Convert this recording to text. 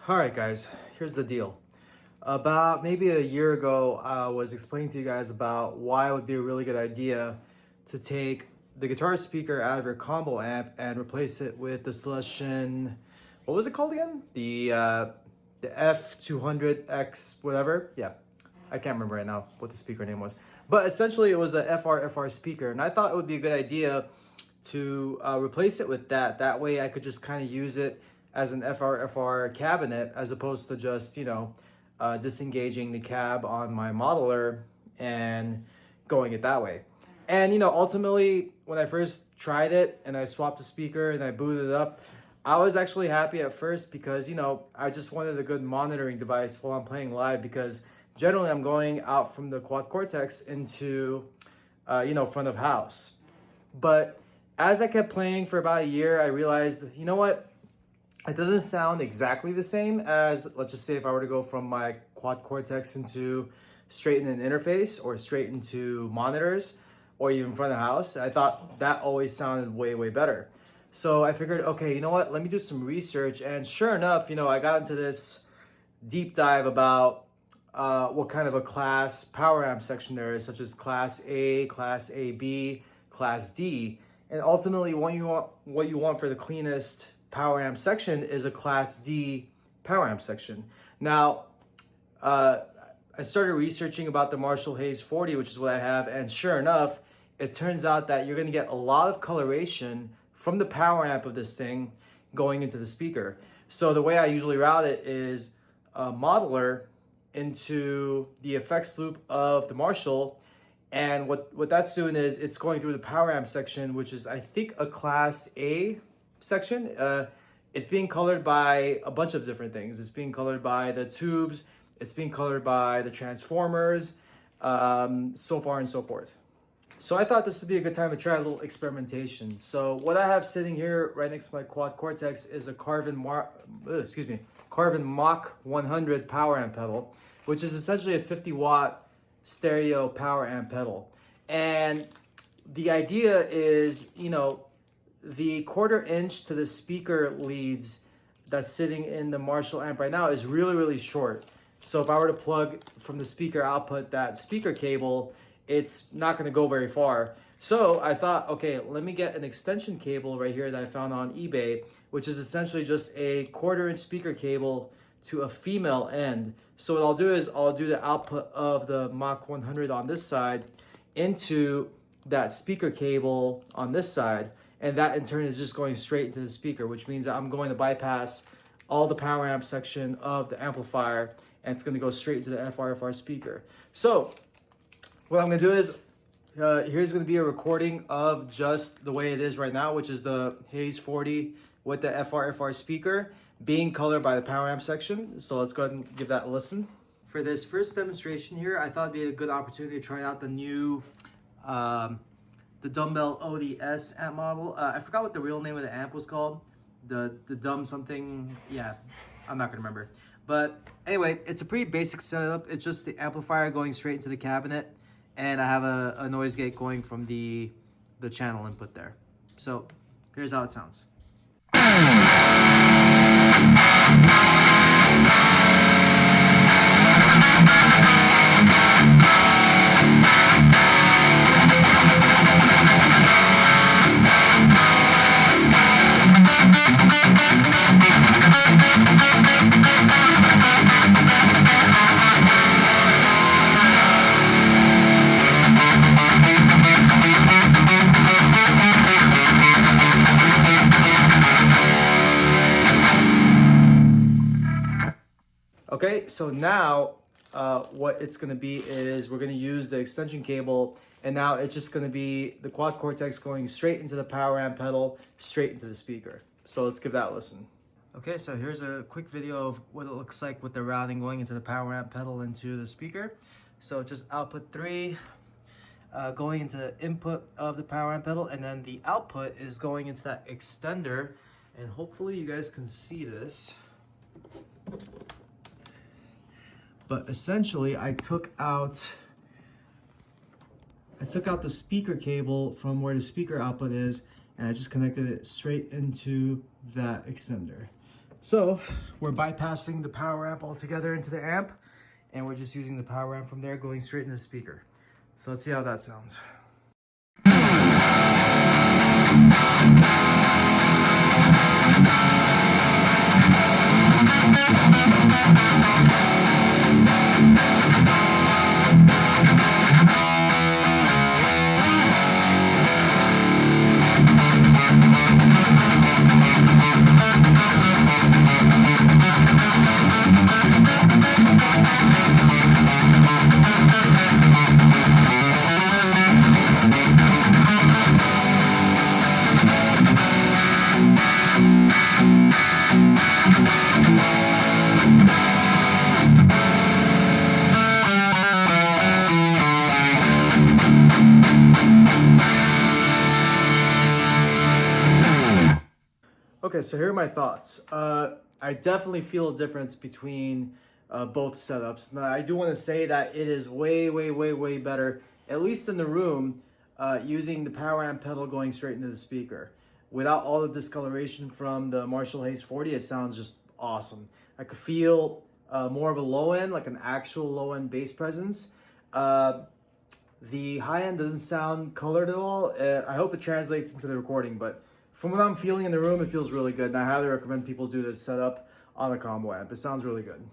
All right, guys, here's the deal. About maybe a year ago, I was explaining to you guys about why it would be a really good idea to take the guitar speaker out of your combo amp and replace it with the Celestion, what was it called again? The F200X whatever. Yeah, I can't remember right now what the speaker name was. But essentially it was a FR speaker, and I thought it would be a good idea to replace it with that. That way I could just kind of use it as an FR cabinet as opposed to just, disengaging the cab on my modeler and going it that way. And, ultimately, when I first tried it and I swapped the speaker and I booted it up, I was actually happy at first because, I just wanted a good monitoring device while I'm playing live, because generally I'm going out from the quad cortex into, front of house. But as I kept playing for about a year, I realized, you know what? It doesn't sound exactly the same as, let's just say, if I were to go from my quad cortex into straight in an interface or straight into monitors or even front of house. I thought that always sounded way, way better. So I figured, okay, you know what? Let me do some research. And sure enough, I got into this deep dive about what kind of a class power amp section there is, such as class A, class AB, class D. And ultimately, what you want for the cleanest power amp section is a class D power amp section. Now, I started researching about the Marshall Hayes 40, which is what I have, and sure enough, it turns out that you're going to get a lot of coloration from the power amp of this thing going into the speaker. So the way I usually route it is a modeler into the effects loop of the Marshall, and what that's doing is it's going through the power amp section, which is, I think, a class A section. It's being colored by a bunch of different things. It's being colored by the tubes, it's being colored by the transformers, so far and so forth. So I thought this would be a good time to try a little experimentation. So what I have sitting here right next to my quad cortex is a Carvin Mach 100 power amp pedal, which is essentially a 50-watt stereo power amp pedal. And the idea is, the 1/4 inch to the speaker leads that's sitting in the Marshall amp right now is really, really short. So if I were to plug from the speaker output that speaker cable, it's not going to go very far. So I thought, okay, let me get an extension cable right here that I found on eBay, which is essentially just a 1/4 inch speaker cable to a female end. So what I'll do is I'll do the output of the Mach 100 on this side into that speaker cable on this side. And that in turn is just going straight into the speaker, which means that I'm going to bypass all the power amp section of the amplifier, and it's going to go straight into the FR speaker. So what I'm going to do is, here's going to be a recording of just the way it is right now, which is the Hayes 40 with the FR speaker being colored by the power amp section. So let's go ahead and give that a listen. For this first demonstration here, I thought it'd be a good opportunity to try out the new the Dumbbell ODS amp model. I forgot what the real name of the amp was called. The dumb something. Yeah, I'm not gonna remember. But anyway, it's a pretty basic setup. It's just the amplifier going straight into the cabinet, and I have a noise gate going from the channel input there. So here's how it sounds. Okay, so now what it's going to be is we're going to use the extension cable, and now it's just going to be the quad cortex going straight into the power amp pedal, straight into the speaker. So let's give that a listen. Okay, so here's a quick video of what it looks like with the routing going into the power amp pedal into the speaker. So just output 3 going into the input of the power amp pedal, and then the output is going into that extender, and hopefully you guys can see this. But essentially, I took out the speaker cable from where the speaker output is, and I just connected it straight into that extender. So we're bypassing the power amp altogether into the amp, and we're just using the power amp from there going straight into the speaker. So let's see how that sounds. Okay, so here are my thoughts. I definitely feel a difference between both setups. Now, I do want to say that it is way, way, way, way better, at least in the room, using the power amp pedal going straight into the speaker. Without all the discoloration from the Marshall Hayes 40, it sounds just awesome. I could feel more of a low end, like an actual low end bass presence. The high end doesn't sound colored at all. I hope it translates into the recording, but from what I'm feeling in the room, it feels really good, and I highly recommend people do this setup on a combo amp. It sounds really good.